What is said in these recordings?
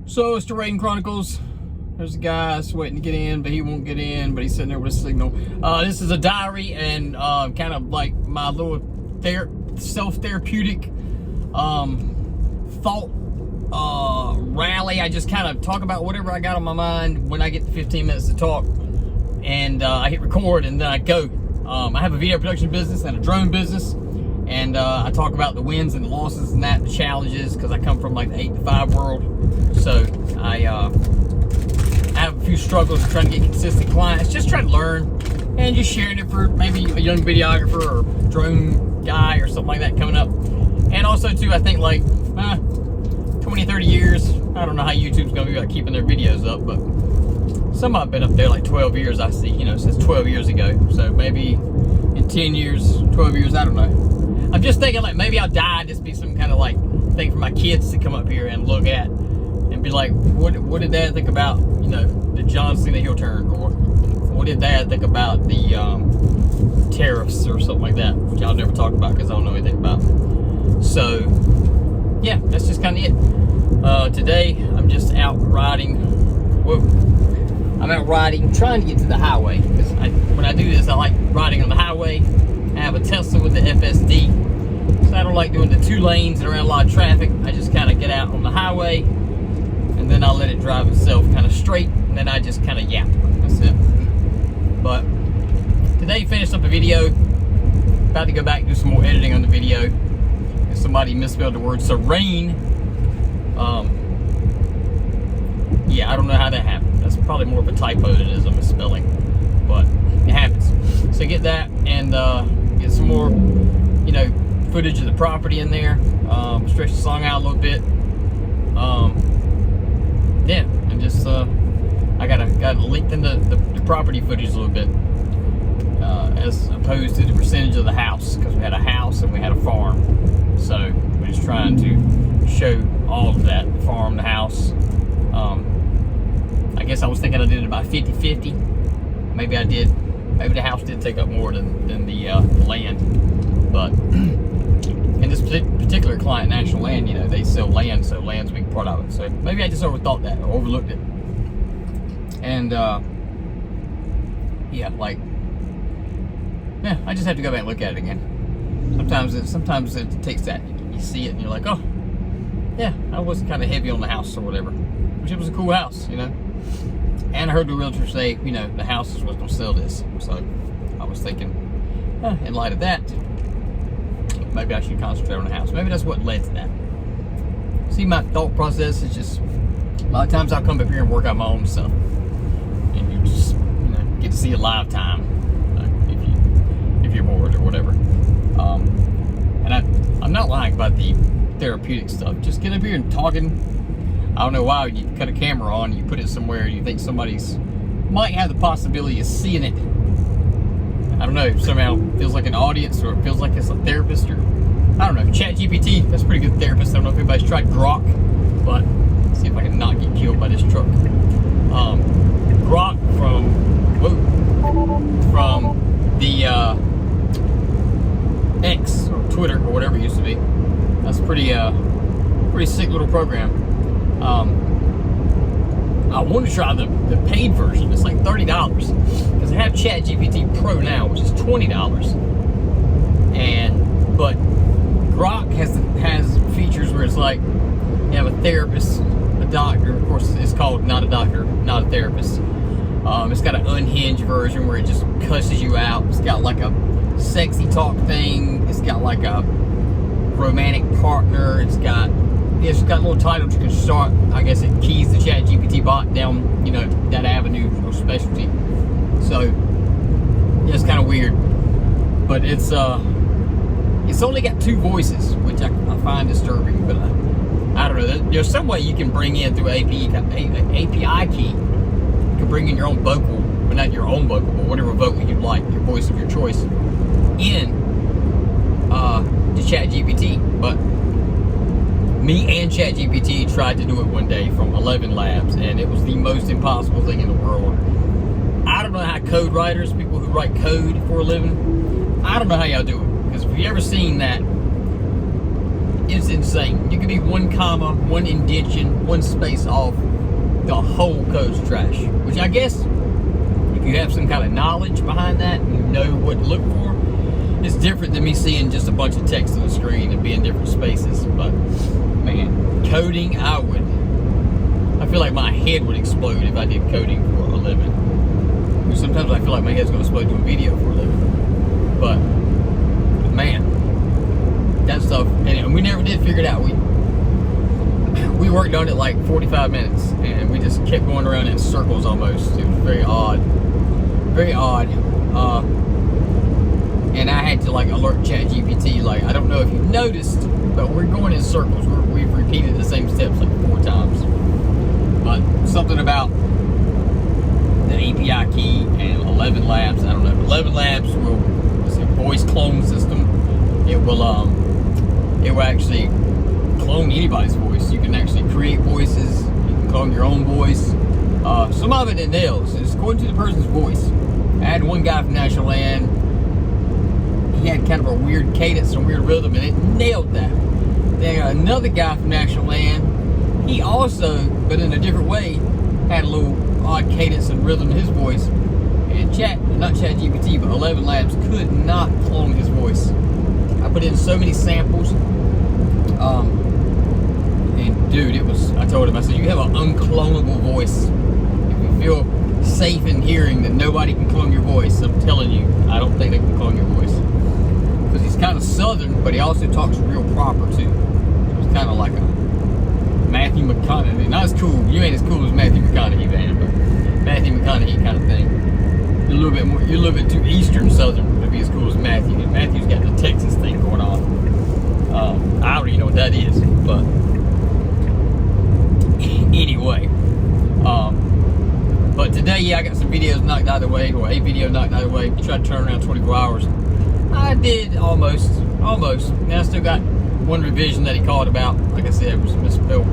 So it's the Rayden Chronicles. There's a guy that's waiting to get in, but he won't get in, but he's sitting there with a signal. This is a diary and kind of like my little self-therapeutic thought rally. I just kind of talk about whatever I got on my mind when I get the 15 minutes to talk, and I hit record and then I go. I have a video production business and a drone business, and I talk about the wins and the losses and that, the challenges, because I come from like the 8 to 5 world. So I have a few struggles trying to get consistent clients, just trying to learn and just sharing it for maybe a young videographer or drone guy or something like that coming up. And also too, I think like 20, 30 years, I don't know how YouTube's gonna be about keeping their videos up, but some have been up there like 12 years, I see, since 12 years ago. So maybe in 10 years, 12 years, I don't know. I'm just thinking like maybe I'll die, just be some kind of like thing for my kids to come up here and look at and be like, what did Dad think about, the John Cena heel turn? Or what did Dad think about the tariffs or something like that, which I'll never talk about because I don't know anything about. So, yeah, that's just kind of it. Today, I'm just out riding. Whoa. I'm out riding, trying to get to the highway. Because when I do this, I like riding on the highway. I have a Tesla with the FSD. So I don't like doing the 2 lanes and around a lot of traffic. I just kind of get out on the highway, and then I'll let it drive itself kind of straight, and then I just kind of yap. That's it. But today, finished up a video. About to go back and do some more editing on the video. And somebody misspelled the word serene. Yeah, I don't know how that happened. That's probably more of a typo than it is a misspelling, but it happens. So get that and get some more, footage of the property in there. Stretch the song out a little bit. Yeah, and just I gotta lengthen the property footage a little bit, as opposed to the percentage of the house, because we had a house and we had a farm. So we're just trying to show all of that, the farm, the house. I guess I was thinking I did it about 50-50. Maybe I did. Maybe the house did take up more than the land. But in this particular client, National Land, they sell land, so land's a big part of it. So maybe I just overthought that or overlooked it. And yeah, I just have to go back and look at it again. Sometimes it takes that. You see it and you're like, oh, yeah, I was kind of heavy on the house or whatever, which it was a cool house, And I heard the realtor say, the house is what's going to sell this. So I was thinking, in light of that, maybe I should concentrate on the house. Maybe that's what led to that. See, my thought process is just, a lot of times I'll come up here and work out my own stuff. And you just, get to see it live time, if you're bored or whatever. And I'm not lying about the therapeutic stuff. Just get up here and talking. I don't know why you cut a camera on, you put it somewhere, you think somebody's might have the possibility of seeing it. I don't know, somehow it feels like an audience, or it feels like it's a therapist, or I don't know. ChatGPT, that's a pretty good therapist. I don't know if anybody's tried Grok, but let's see if I can not get killed by this truck. Grok from the X or Twitter or whatever it used to be. That's pretty sick little program. I want to try the paid version. It's like $30 because I have ChatGPT Pro now, which is $20. But Grok has features where it's like you have a therapist, a doctor. Of course, it's called not a doctor, not a therapist. It's got an unhinged version where it just cusses you out. It's got like a sexy talk thing. It's got like a romantic partner. It's got little titles you can start. I guess it keys the ChatGPT bot down, that avenue or specialty. So yeah, it's kind of weird, but it's only got 2 voices, which I find disturbing. But I don't know. There's some way you can bring in through API key. You can bring in your own vocal, but not your own vocal, but whatever vocal you like, your voice of your choice, in to ChatGPT. But me and ChatGPT tried to do it one day from 11 Labs, and it was the most impossible thing in the world. I don't know how code writers, people who write code for a living, I don't know how y'all do it. Because if you've ever seen that it's insane. You could be one comma, one indentation, one space off. The whole code's trash. Which I guess, if you have some kind of knowledge behind that and you know what to look for, it's different than me seeing just a bunch of text on the screen and being different spaces. But man, coding, I feel like my head would explode if I did coding for a living. Sometimes I feel like my head's gonna explode doing video for a living. But man, that stuff, and we never did figure it out. We worked on it like 45 minutes, and we just kept going around in circles almost. It was very odd, very odd. And I had to like alert ChatGPT, like, I don't know if you've noticed, but we're going in circles. We've repeated the same steps like 4 times. But something about the API key and 11 Labs, I don't know. 11 Labs will, it's a voice clone system. It will actually clone anybody's voice. You can actually create voices. You can clone your own voice. Some of it nails. It's according to the person's voice. I had one guy from National Land. He had kind of a weird cadence and weird rhythm, and it nailed that. Then I got another guy from National Land. He also, but in a different way, had a little odd cadence and rhythm in his voice. And not ChatGPT, but 11 Labs could not clone his voice. I put in so many samples. And dude, I told him, I said, you have an unclonable voice. If you feel safe in hearing that nobody can clone your voice, I'm telling you, I don't think they can clone your voice. Because he's kind of southern, but he also talks real proper too. It's kind of like a Matthew McConaughey. Not as cool. You ain't as cool as Matthew McConaughey, man, but Matthew McConaughey kind of thing. You're a little bit too eastern southern to be as cool as Matthew. And Matthew's got the Texas thing going on. I don't even know what that is, but anyway. But today, yeah, I got some videos knocked out of the way, or a video knocked out of the way. Tried to turn around 24 hours. I did almost. Now I still got one revision that he called about. Like I said, some misspelled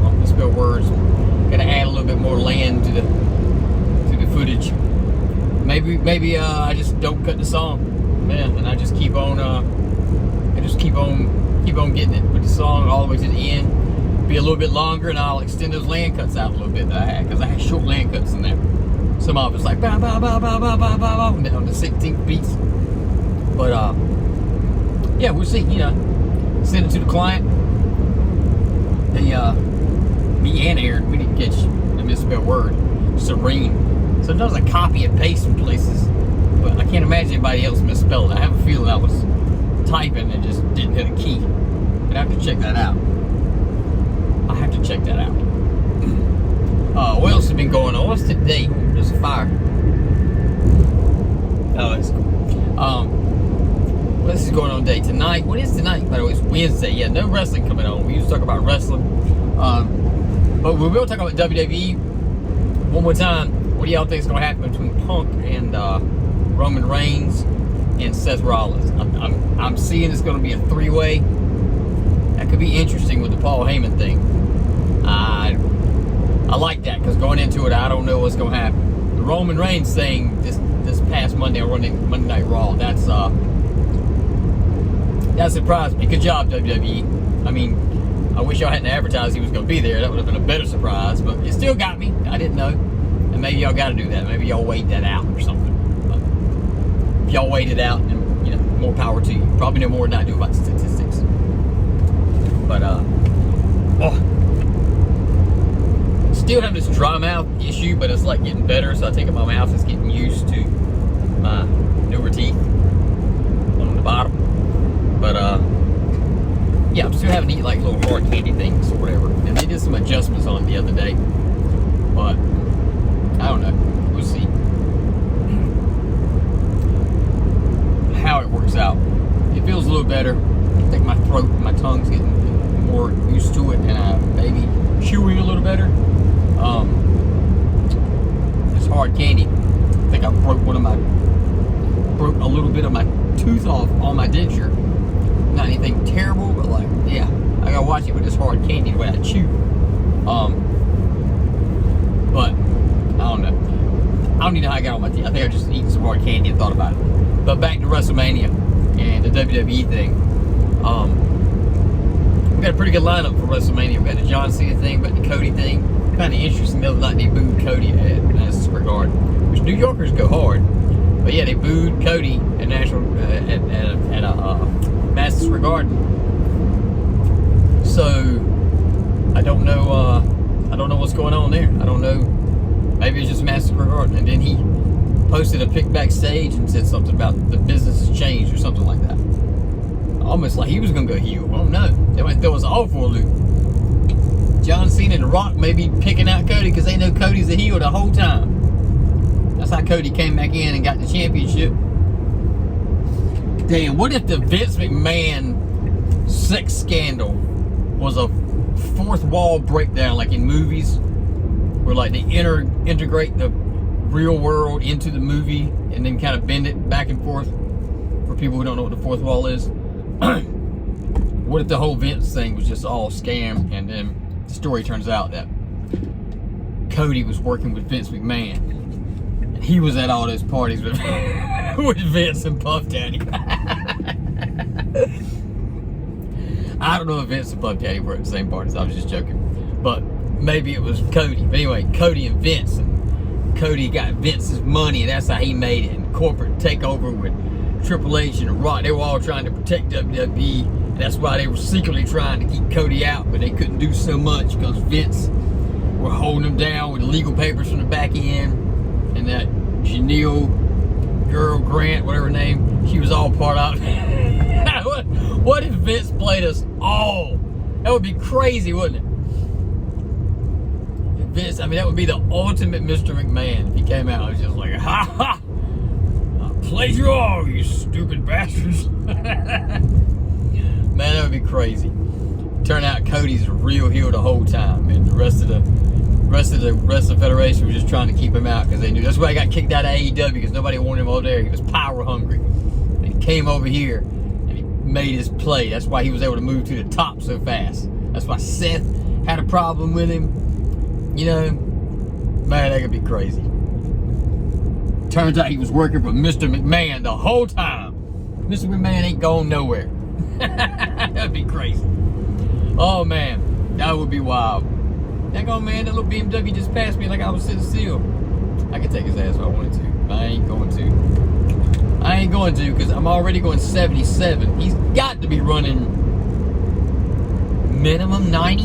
words. Got to add a little bit more land to the footage. Maybe I just don't cut the song, man, and I just keep on getting it with the song all the way to the end. Be a little bit longer, and I'll extend those land cuts out a little bit that I had, because I had short land cuts in there. Some of it's like bow bow bow bow bow bow bow bow down to 16th beats. But yeah, we'll see. You know, send it to the client. Me and Aaron, we didn't catch the misspelled word. Serene. Sometimes I copy and paste in places, but I can't imagine anybody else misspelled it. I have a feeling I was typing and just didn't hit a key. I'd have to check that out. What else has been going on? What's today? There's a fire. Oh, that's cool. What else is going on today? Tonight? What is tonight? By the way, it's Wednesday. Yeah, no wrestling coming on. We used to talk about wrestling. But we will talk about WWE one more time. What do y'all think is going to happen between Punk and Roman Reigns and Seth Rollins? I'm seeing it's going to be a 3-way. That could be interesting with the Paul Heyman thing. I like that, because going into it, I don't know what's going to happen. The Roman Reigns thing this past Monday Night Raw, that surprised me. Good job, WWE. I mean, I wish y'all hadn't advertised he was going to be there. That would have been a better surprise, but it still got me. I didn't know. And maybe y'all got to do that. Maybe y'all wait that out or something. But if y'all wait it out, and more power to you. Probably know more than I do about statistics. But still have this dry mouth issue, but it's like getting better. So I think my mouth is getting used to my newer teeth on the bottom. But yeah, I'm still having to eat like little hard candy things or whatever. And they did some adjustments on it the other day, but I don't know. We'll see how it works out. It feels a little better. I think my throat, my tongue's getting more used to it, and I'm maybe chewing a little better. This hard candy, I think I broke a little bit of my tooth off on my denture. Not anything terrible, but like, yeah, I gotta watch it with this hard candy the way I chew. But I don't know. I don't even know how I got on my teeth. I think I just eaten some hard candy and thought about it. But back to WrestleMania and the WWE thing. We got a pretty good lineup for WrestleMania. We got the John Cena thing, we got the Cody thing. Kind of interesting the other night they booed Cody at Madison Square Garden, which New Yorkers go hard. But yeah, they booed Cody at Madison Square Garden. So I don't know what's going on there. I don't know. Maybe it's just Madison Square Garden. And then he posted a pic backstage and said something about the business has changed or something like that. Almost like he was gonna go heel. I don't know. They might throw us all for a loop. John Cena and The Rock may be picking out Cody because they know Cody's a heel the whole time. That's how Cody came back in and got the championship. Damn, what if the Vince McMahon sex scandal was a fourth wall breakdown like in movies where like they integrate the real world into the movie and then kind of bend it back and forth for people who don't know what the fourth wall is? What if the whole Vince thing was just all scam and then the story turns out that Cody was working with Vince McMahon and he was at all those parties with, with Vince and Puff Daddy. I don't know if Vince and Puff Daddy were at the same parties. I was just joking. But maybe it was Cody. But anyway, Cody and Vince. And Cody got Vince's money and that's how he made it. And corporate takeover with Triple H and The Rock. They were all trying to protect WWE. That's why they were secretly trying to keep Cody out, but they couldn't do so much because Vince were holding him down with legal papers from the back end. And that Janelle girl, Grant, whatever her name, she was all part of it. What if Vince played us all? That would be crazy, wouldn't it? Vince, I mean, that would be the ultimate Mr. McMahon if he came out and was just like, ha ha! I played you all, you stupid bastards. Man, that would be crazy. Turn out Cody's a real heel the whole time, and the rest of the Federation was just trying to keep him out because they knew that's why he got kicked out of AEW because nobody wanted him over there. He was power hungry, and he came over here and he made his play. That's why he was able to move to the top so fast. That's why Seth had a problem with him. You know, man, that could be crazy. Turns out he was working for Mr. McMahon the whole time. Mr. McMahon ain't going nowhere. That'd be crazy. Oh man, that would be wild. Daggone man, that little BMW just passed me like I was sitting still. I could take his ass if I wanted to. I ain't going to because I'm already going 77. He's got to be running minimum 90.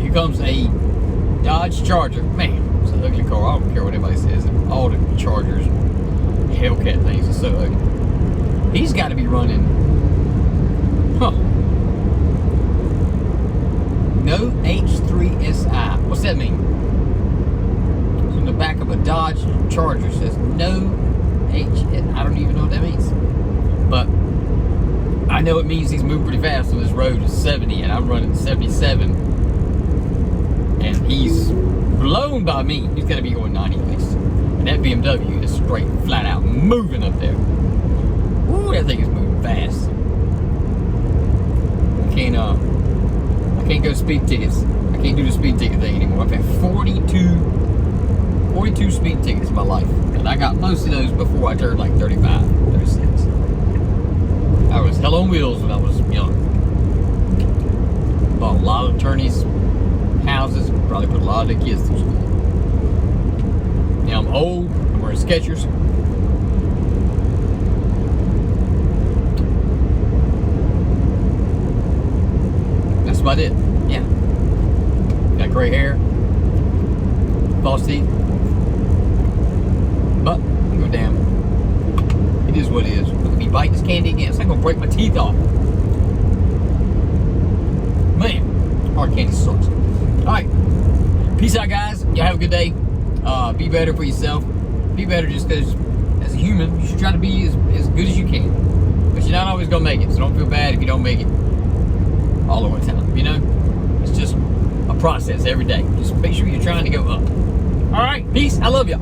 Here comes a Dodge Charger. Man, it's an ugly car. I don't care what anybody says. All the Chargers and Hellcat things are so ugly. He's got to be running. Huh. No H3SI. What's that mean? It's on the back of a Dodge Charger. Says no H. I don't even know what that means. But I know it means he's moving pretty fast on this road is 70 and I'm running 77. And he's blown by me. He's got to be going 90 at least. And that BMW is straight, flat out moving up there. Ooh, that thing is moving fast. I can't go speed tickets. I can't do the speed ticket thing anymore. I've had 42 speed tickets in my life. And I got most of those before I turned like 35, 36. I was hell on wheels when I was young. Bought a lot of attorneys' houses, probably put a lot of their kids through school. Now I'm old, I'm wearing Skechers. That's about it. Yeah. Got gray hair, false teeth. But, go damn. It is what it is. Look at me biting this candy again. It's not gonna break my teeth off. Man, hard candy sucks. Alright. Peace out, guys. Y'all have a good day. Be better for yourself. Be better just because, as a human, you should try to be as good as you can. But you're not always gonna make it, so don't feel bad if you don't make it all the time, you know? It's just a process every day. Just make sure you're trying to go up. Alright, peace. I love y'all.